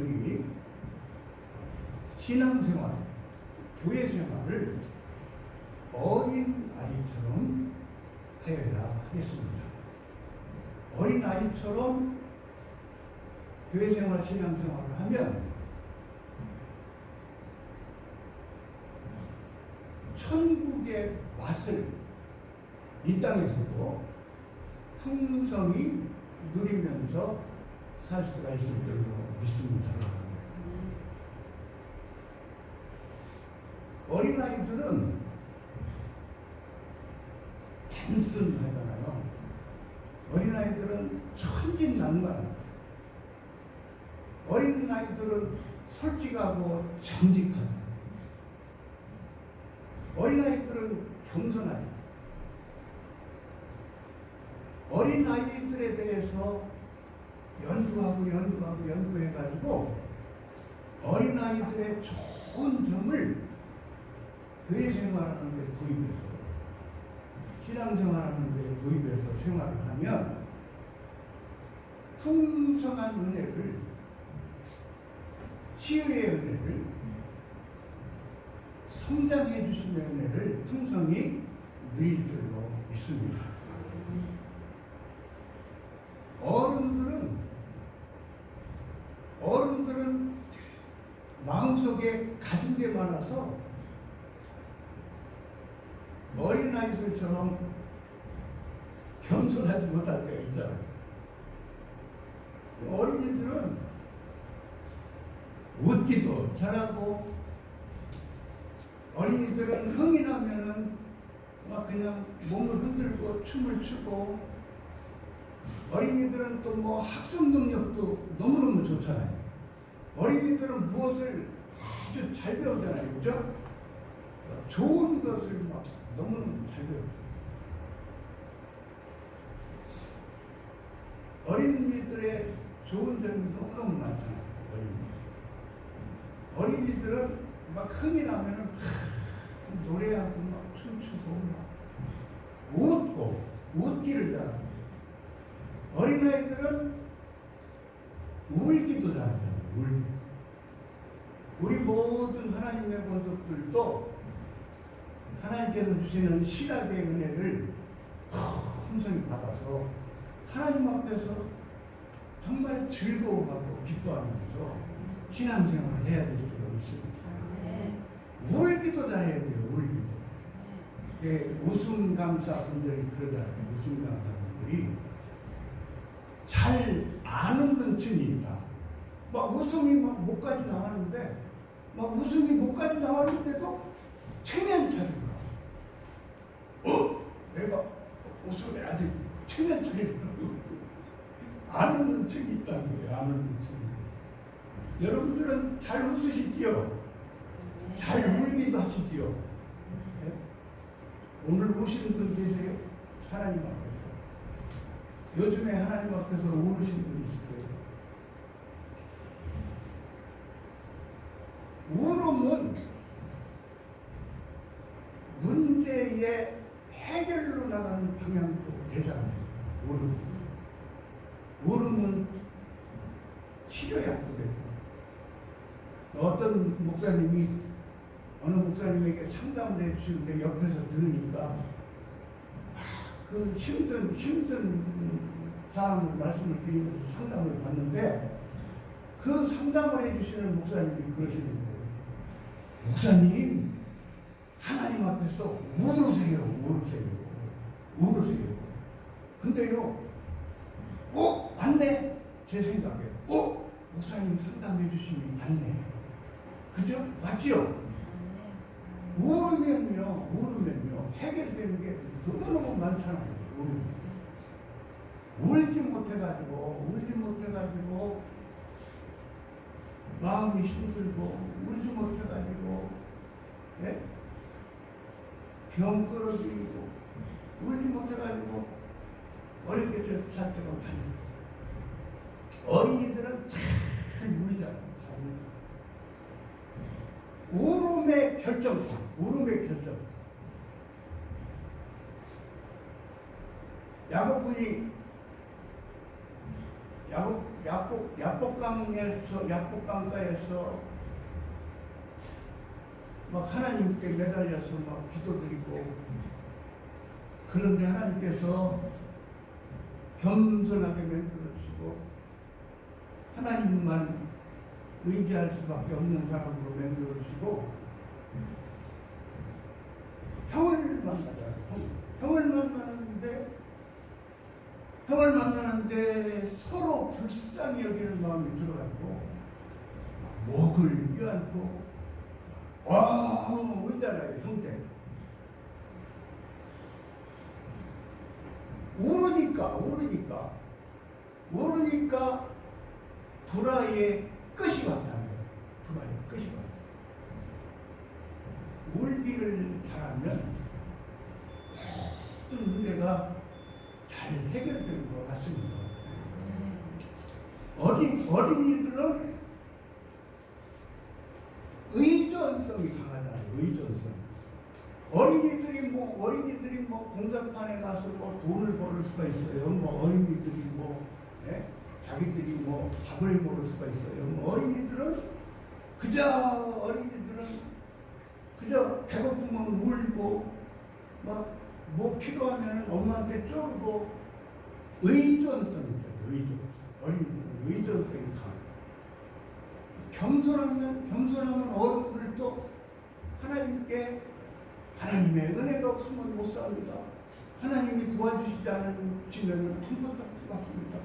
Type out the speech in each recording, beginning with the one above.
어린이들이 신앙생활, 교회 생활을 어린아이처럼 하여야 하겠습니다. 어린아이처럼 교회생활, 신앙생활을 하면 천국의 맛을 이 땅에서도 풍성히 누리면서 살 수가 있을 줄로 믿습니다. 어린아이들은 단순하잖아요. 어린아이들은 천진난만합니다. 어린아이들은 솔직하고 정직합니다. 어린아이들은 겸손하죠. 어린아이들에 대해서 연구해가지고 어린아이들의 좋은 점을 교회 생활하는 데 도입해서 신앙생활하는 데 도입해서 생활을 하면 풍성한 은혜를, 치유의 은혜를, 성장해 주시는 은혜를 풍성히 누릴 줄로 믿습니다. 어른들은 마음속에 가진 게 많아서 어린아이들처럼 겸손하지 못할 때가 있잖아요. 어린이들은 웃기도 잘하고, 어린이들은 흥이 나면은 막 그냥 몸을 흔들고 춤을 추고, 어린이들은 또 뭐 학습 능력도 너무너무 좋잖아요. 어린이들은 무엇을 아주 잘 배우잖아요. 그죠? 좋은 것을 막 너무너무 잘 배우죠. 어린이들의 좋은 점이 너무너무 많잖아요. 어린이들은 막 흥이 나면은 노래하고 막 춤추고 막 웃고 웃기를 잘합니다. 어린아이들은 울기도 잘하잖아요. 울기도. 우리 모든 하나님의 권속들도 하나님께서 주시는 신학의 은혜를 풍성히 받아서 하나님 앞에서 정말 즐거워하고 기뻐하면서 신앙생활을 해야 될 수가 있습니다. 울기도 잘해야 돼요. 울기도. 웃음감사분들이 그러잖아요. 웃음감사분들이 잘 안 웃는 층이 있다. 막 웃음이 막 목까지 나왔는데, 막 웃음이 목까지 나왔는데도 체면 차리고, 내가 웃음이 아직 체면 차리고 안 웃는 층이 있다는 거예요. 안 웃는 층이. 여러분들은 잘 웃으시지요? 잘 울기도 하시지요? 네? 오늘 우시는 분 계세요? 하나님 앞에서. 요즘에 하나님 앞에서 우시는 분 있을 거예요. 울음은 문제의 해결로 나가는 방향도 되잖아요. 울음은 치료약도 되고. 어떤 목사님이 어느 목사님에게 상담을 해주시는데 옆에서 들으니까 그 힘든 사항을 말씀을 드리면서 상담을 받는데, 그 상담을 해주시는 목사님이 그러시는 거예요. 목사님, 하나님 앞에서 울으세요. 근데요, 맞네. 제 생각에, 목사님 상담해 주시면 맞네. 그죠? 맞지요? 울으면요, 해결되는 게 너무너무 많잖아요. 울지 못해가지고, 마음이 힘들고, 울지 못해가지고, 예? 병 끌어들이고, 울지 못해가지고, 어렵게 살 때가 많아요. 어린이들은 잘 울잖아요. 울음의 결정타. 야곱 약복강가에서 막 하나님께 매달려서 막 기도드리고, 그런데 하나님께서 겸손하게 만들어주시고 하나님만 의지할 수밖에 없는 사람으로 만들어주시고, 형을 만나는데 서로 불쌍히 여기는 마음이 들어가지고 목을 껴안고 울잖아요. 형제 모르니까 불화의 끝이 왔다는 거예요. 불화의 끝이 왔다. 울기를 잘하면 모든 문제가 잘 해결되는 것 같습니다. 어린이들은 의존성이 강하잖아요. 의존성. 어린이들이 공사판에 가서 돈을 벌을 수가 있어요. 어린이들이 자기들이 밥을 먹을 수가 있어요. 어린이들은 그저 배고프면 울고 뭐 필요하면 엄마한테 쪼르고 의존성이 있잖아요. 어린이들은 의존성이 강해요. 겸손하면 어른들도 하나님의 은혜가 없으면 못 삽니다. 하나님이 도와주시지 않으시면 큰 것도 없습니다.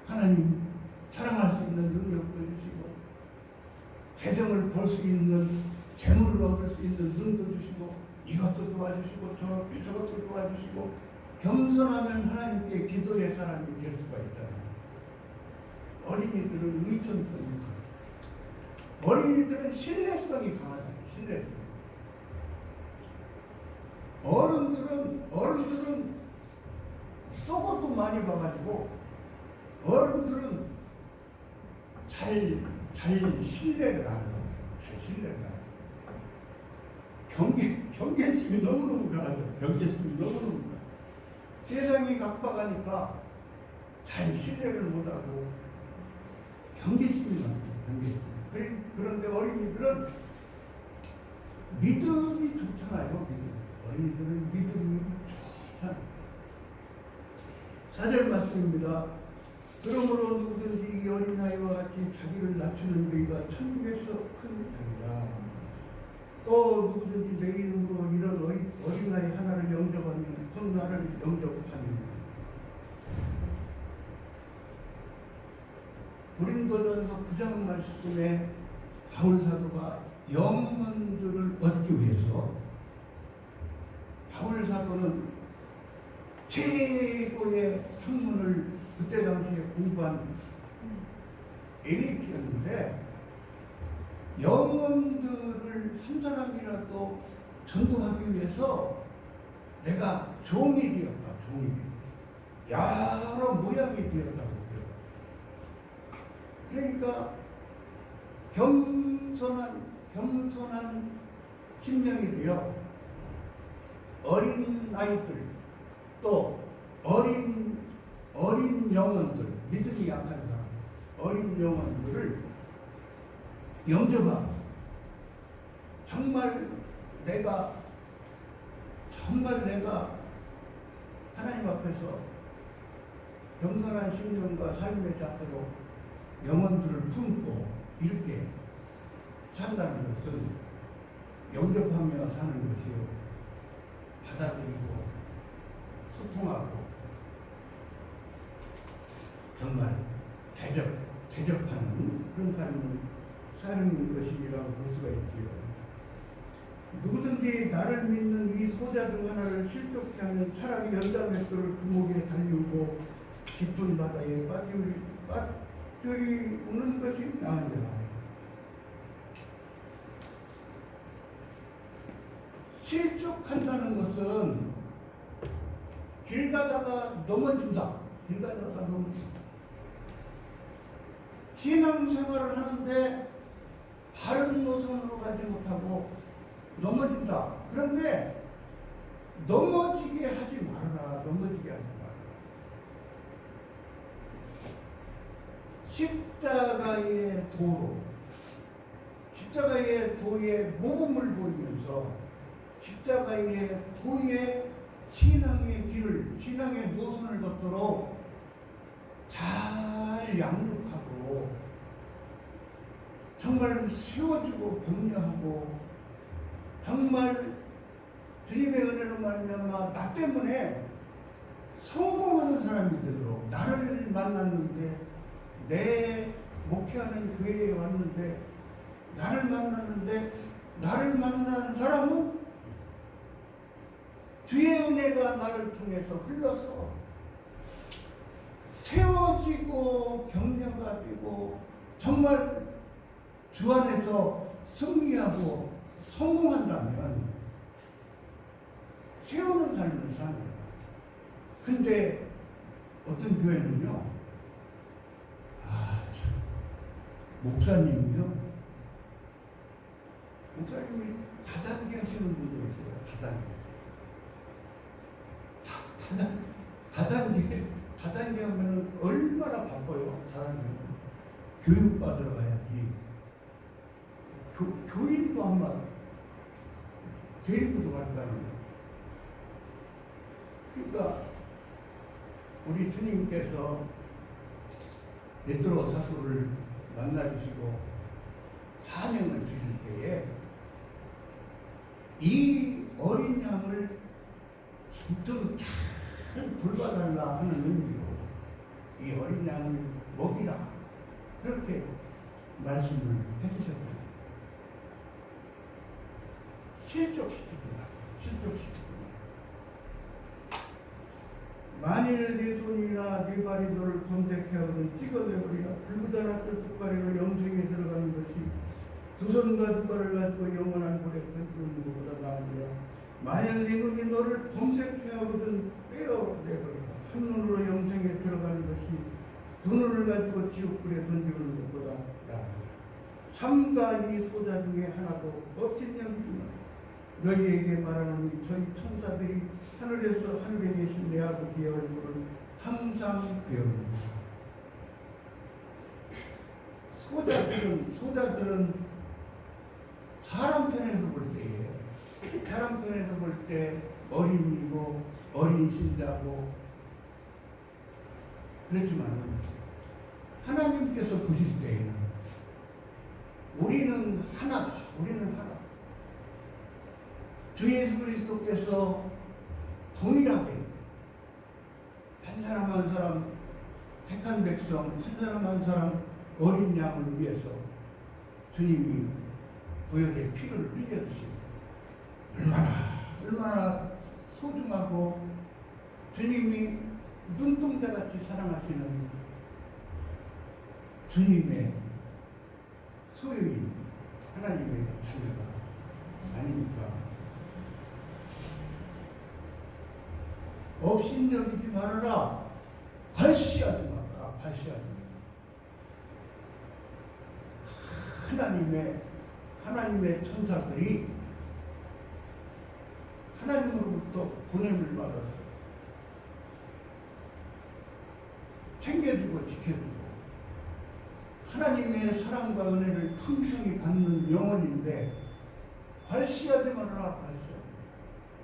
하나님 사랑할 수 있는 능력도 주시고, 재정을 벌 수 있는, 재물을 얻을 수 있는 눈도 주시고, 이것도 도와주시고 저것도 도와주시고, 겸손하면 하나님께 기도의 사람이 될 수가 있잖아요. 어린이들은 의존성이 강해요. 어린이들은 신뢰성이 강하잖아요. 신뢰성. 어른들은 속옷도 많이 봐가지고 어른들은 잘 신뢰를 안 해요. 잘 신뢰를 안 해요. 경계심이 너무너무 강하죠. 경계심이 너무너무 강해요. 세상이 각박하니까 잘 신뢰를 못하고 경계심이 많아요. 경계심. 그런데 어린이들은 믿음이 좋잖아요. 어린이들은 믿음이 좋잖아요. 4절 말씀입니다. 그러므로 누구든지 이 어린아이와 같이 자기를 낮추는 너희가 천국에서 큰 자리라. 또 누구든지 내 이름으로 이런 어린아이 하나를 영접하면 큰 나를 영접하니. 고린도전서 9장 말씀에 바울 사도가 영혼들을 얻기 위해서, 바울 사도는 최고의 학문을 그때 당시에 공부한 엘리트였는데, 영혼들을 한 사람이라도 전도하기 위해서 내가 종이 되었다. 여러 모양이 되었다고. 그러니까 겸손한 심령이 되어 어린 아이들, 또 어린 영혼들, 믿음이 약한 사람, 어린 영혼들을 영접하고, 정말 내가 하나님 앞에서 겸손한 심령과 삶의 자세로 영혼들을 품고 이렇게 산다는 것은 영접하며 사는 것이요, 받아들이고 소통하고 정말 대접하는 그런 삶인 것이라고 볼 수가 있지요. 누구든지 나를 믿는 이 소자 중 하나를 실족케 하면 차라리 연장 맷돌을 그 목에 달리고 깊은 바다에 빠뜨리 우는 것이 나으니라. 실족한다는 것은 길 가다가 넘어진다. 신앙생활을 하는데 바른 노선으로 가지 못하고 넘어진다. 그런데 넘어지게 하지 말아라. 십자가의 도로, 십자가의 도에 모범을 보이면서 십자가의 도의 신앙의 길을, 신앙의 노선을 걷도록 잘 양육하고 정말 세워주고 격려하고 정말 주님의 은혜로 말미암아 나 때문에 성공하는 사람이 되도록, 나를 만났는데, 내 목회하는 교회에 왔는데 나를 만났는데, 나를 만난 사람은 주의 은혜가 나를 통해서 흘러서 세워지고 격려가 되고 정말 주 안에서 승리하고 성공한다면 세우는 삶을 사는 거예요. 근데 어떤 교회는요, 참, 목사님이 다단계 하시는 분도 있어요. 다단계 하면은 얼마나 바빠요. 다단계 교육받으러 가야지. 교인도 한번 데리고도 갈 거 아니에요. 그러니까 우리 주님께서 베드로 사도를 만나주시고 사명을 주실 때에 이 어린 양을 좀 잘 돌봐달라 하는 의미로 이 어린 양을 먹이라, 그렇게 말씀을 해주셨다. 실족시키구나. 만일 네 손이나 네 발이 너를 검색해오든 찍어내버리라. 불구단한 뜻발이로 영생에 들어가는 것이 두 손과 두 발을 가지고 영원한 불에 던지는 것보다 나으니라. 만일 네 눈이 너를 검색해오든 빼어내버리라. 한 눈으로 영생에 들어가는 것이 두 눈을 가지고 지옥불에 던지는 것보다 나으니라. 삼가 이 소자 중에 하나도 없으면 너희에게 말하노니 저희 천사들이 하늘에서 하늘에 계신 내 아버지의 얼굴을 항상 배웁니다. 소자들은 사람 편에서 볼 때 어린이고 어린 신자고 그렇지만 하나님께서 보실 때에는 우리는 하나다. 주 예수 그리스도께서 동일하게 한 사람 한 사람 택한 백성, 한 사람 한 사람 어린 양을 위해서 주님이 보혈의 피를 흘려주시고 얼마나 소중하고 주님이 눈동자같이 사랑하시는 주님의 소유인 하나님의 자녀가 아닙니까? 업신여기지 말아라. 발시하지 마라. 하나님의 천사들이 하나님으로부터 보냄을 받아서 챙겨주고 지켜주고 하나님의 사랑과 은혜를 풍성히 받는 영혼인데 발시하지 말아라.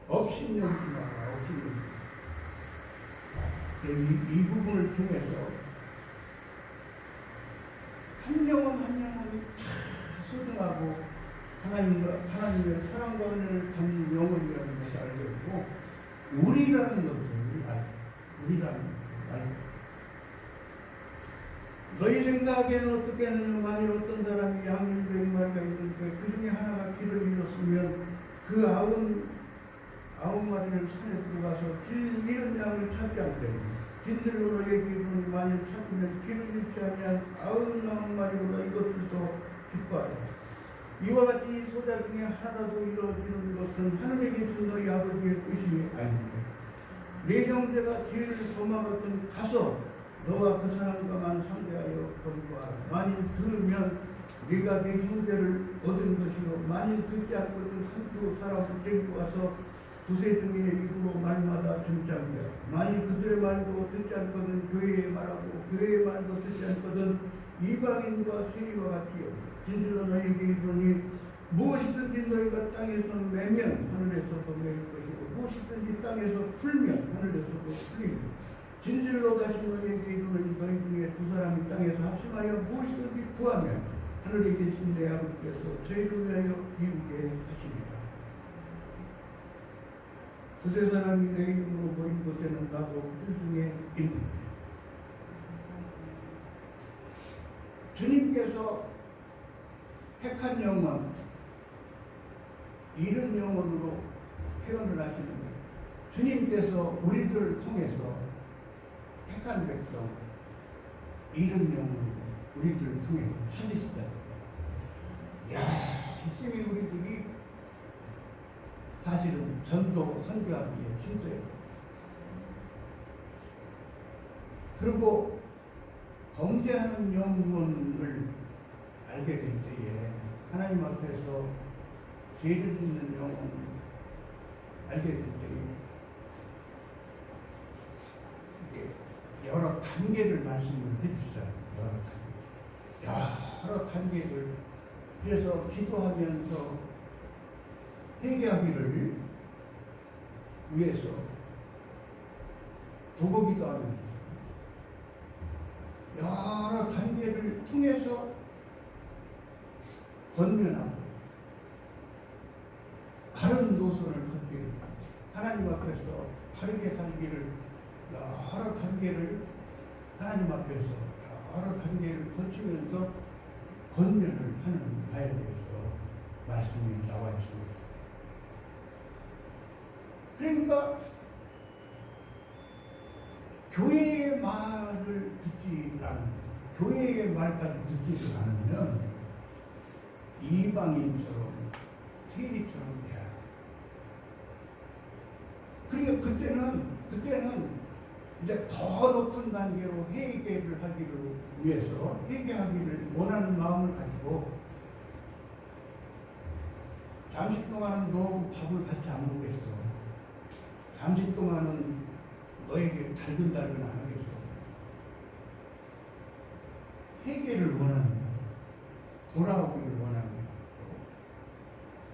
업신여기지 말아라. 이 부분을 통해서 한 영혼 한 영혼이 다 소중하고 하나님의 사랑과 은혜를 받는 영혼이라는 것을 알게 되고 우리라는 것을 알고 너희 생각에는 어떻게 하느냐. 만일 어떤 사람이 양이 100마리가 있는데 그 중에 하나가 길을 잃었으면 그 아홉 마리를 산에 들어가서 길 잃은 양을 찾지 않되 진실로 너희에게 이르노니 만일 찾으면 길을 잃지 아니한 99마리보다 이것들도 기뻐하라. 이와 같이 소자 중에 하나라도 이루어지는 것은 하늘에 계신 너희 아버지의 뜻이 아닙니다. 네 형제가 길을 도망갔더니 가서 너와 그 사람과만 상대하여 권고하라. 만일 들으면 네가 네 형제를 얻은 것이요 만일 듣지 않고는 한두 사람을 데리고 와서 두세 중에 입으로 말마다 증장되라. 만일 그들의 말도 듣지 않거든 교회에 말하고 교회의 말도 듣지 않거든 이방인과 세리와 같이요 진실로 너희에게 이르노니 무엇이든지 너희가 땅에서 매면 하늘에서도 매일 것이고 무엇이든지 땅에서 풀면 하늘에서도 풀리고 진실로 다시 너희에게 이르노니 너희 중에 두 사람이 땅에서 합심하여 무엇이든지 구하면 하늘에 계신 내 아버지께서 저희를 위하여 이루게 하십니다. 두세 사람이 내 이름으로 모인 곳에는 나도 그 중에 있는데 주님께서 택한 영혼, 이른 영혼으로 표현을 하시는 거예요. 주님께서 우리들을 통해서 택한 백성, 이른 영혼으로 우리들을 통해서 찾으시다. 이야, 열심히 우리들이 사실은 전도, 선교하기에 힘써요. 그리고 범죄하는 영혼을 알게 될 때에 하나님 앞에서 죄를 짓는 영혼을 알게 될 때에 여러 단계를 말씀을 해주시잖아요. 여러 단계를 그래서 기도하면서 회개하기를 위해서 도구기도 하면서 여러 단계를 통해서 권면하고 바른 노선을 걷기를 하나님 앞에서 바르게 살기를 여러 단계를 하나님 앞에서 여러 단계를 거치면서 권면을 하는 바에 대해서 말씀이 나와 있습니다. 그러니까 교회의 말을 듣지 않으면, 교회의 말까지 듣지 않으면 이방인처럼 세리처럼 돼야. 그러니까 그때는 이제 더 높은 단계로 회개를 하기를 위해서 회개하기를 원하는 마음을 가지고 잠시 동안은 너 밥을 같이 안 먹겠어. 잠시 동안은 너에게 달근달근 안 하겠어. 회개를 원하는 거야. 돌아오기를 원하는 거야.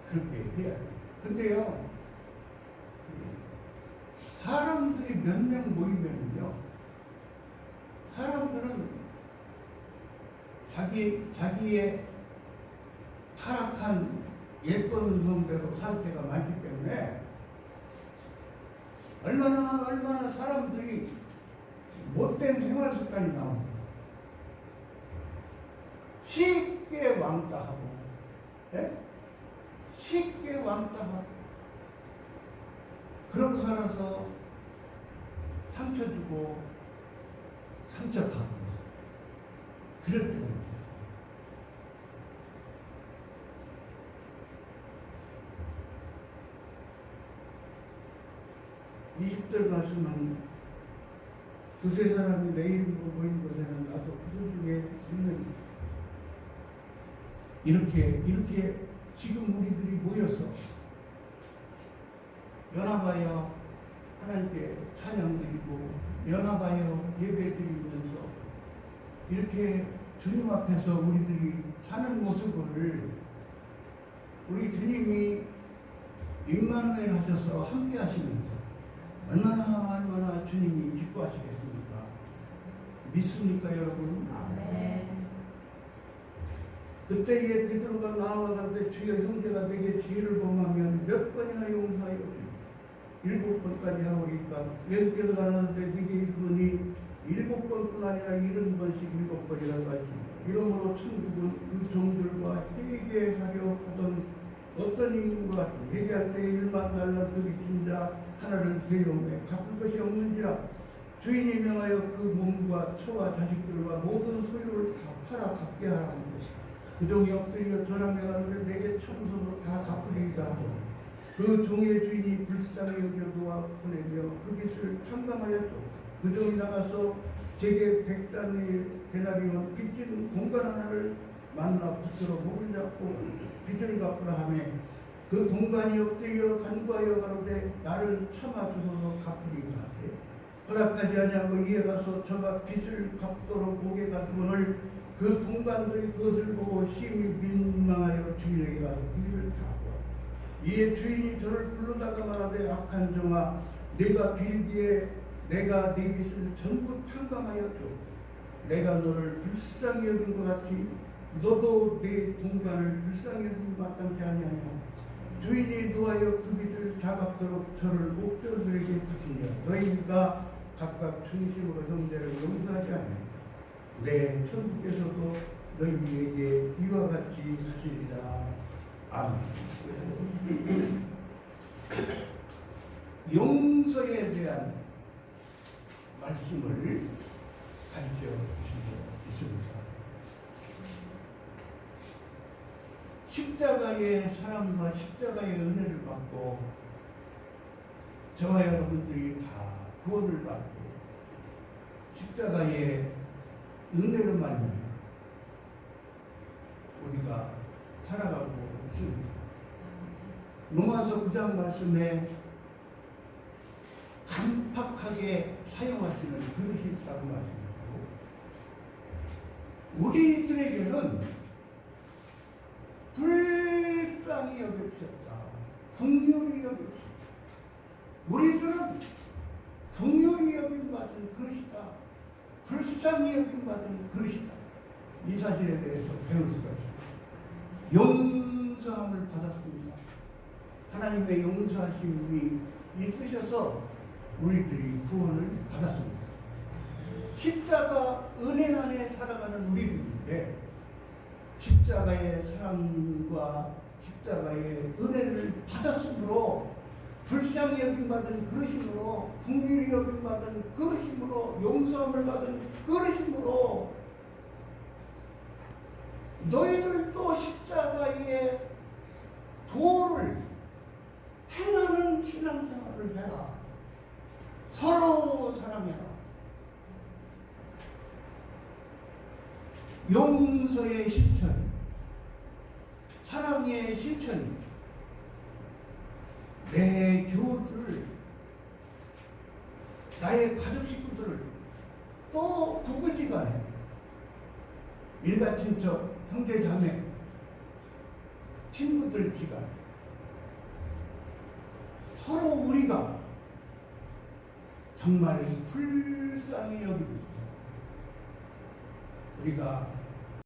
그렇게 해야 돼. 근데요, 사람들이 몇 명 모이면요, 사람들은 자기의 타락한 예쁜 성대로 살 때가 많기 때문에 얼마나 사람들이 못된 생활 습관이 나옵니다. 쉽게 왕따하고, 예? 쉽게 왕따하고, 그러고 살아서 상처 주고, 상처 받고, 그럴 때가 있습니다. 20절 말씀은 두세 사람이 내 이름으로 모인 곳에는 나도 그들 중에 있는 이렇게 지금 우리들이 모여서 연합하여 하나님께 찬양드리고 연합하여 예배드리면서 이렇게 주님 앞에서 우리들이 사는 모습을 우리 주님이 임마누엘 하셔서 함께 하시면서 얼마나 주님이 기뻐하시겠습니까? 믿습니까 여러분? 아멘. 그때에 베드로가 나아가는데 주여 형제가 내게 죄를 범하면 몇 번이나 용서하여 7번까지 하오리까. 예수께서 가라사대 네게 이르노니 7번뿐 아니라 70번씩 7번이라고 하십니다. 이러므로 천국은 그 종들과 회개하려 하던 어떤 인구가 회개할 때 1만 달란트 빚진 자 하나를 데려오매 갚을 것이 없는지라. 주인이 명하여 그 몸과 처와 자식들과 모든 소유를 다 팔아 갚게 하라는 것이다. 그 종이 엎드려 전함에 가는데 내게 청소도 다 갚으리이다 하고 그 종의 주인이 불쌍히 여겨 놓아 보내며 그 빚을 탕감하였죠. 그 종이 나가서 제게 100단의 데나리온 빚진 공간 하나를 만나 붙들어 목을 잡고 빚을 갚으라 하며 그 공간이 엎드려 간구하여 가로되 나를 참아주소서 갚으리이다 하되 허락하지 아니하고 이에 가서 저가 빚을 갚도록 목에 가두거늘 그 동반들이 그것을 보고 심히 민망하여 주인에게 가서 그 일을 다 보아. 이에 주인이 저를 불러다가 말하되 악한 종아, 내가 빌기에 내가 네 빚을 전부 탕감하여 줘. 내가 너를 불쌍히 여긴 것 같이 너도 네 동반을 불쌍히 여긴 것 마땅치 아니하냐. 주인이 노하여 그 빚을 다 갚도록 저를 옥졸들에게 붙이냐. 너희가 각각 중심으로 형제를 용서하지 않냐. 내 천주께서도 너희에게 이와 같이 하시리라. 아멘. 용서에 대한 말씀을 가르쳐 주시고 있습니다. 십자가의 사랑과 십자가의 은혜를 받고 저와 여러분들이 다 구원을 받고 십자가의 은혜로 말미암아 우리가 살아가고 있습니다. 로마서 9장 말씀에 간팍하게 사용하시는 그릇이 있다고 말씀하시고 우리들에게는 불쌍히 여겨주셨다. 긍휼히 여겨주셨다. 우리들은 긍휼히 여김받은 그릇이다. 불쌍히 여김받은 그릇이다. 이 사실에 대해서 배울 수가 있습니다. 용서함을 받았습니다. 하나님의 용서하심이 있으셔서 우리들이 구원을 받았습니다. 십자가 은혜 안에 살아가는 우리들인데 십자가의 사랑과 십자가의 은혜를 받았으므로 불쌍히 여김받은 그릇이므로 긍휼히 여김받은 그릇이므로 용서함을 받은 그릇이므로 너희들도 십자가의 도를 행하는 신앙생활을 해라. 서로 사랑해라. 용서의 실천이, 사랑의 실천이 내 교우들을, 나의 가족 식구들을, 또 부부지간에 일가친척, 형제자매, 친구들 지간 서로 우리가 정말 불쌍히 여기고 우리가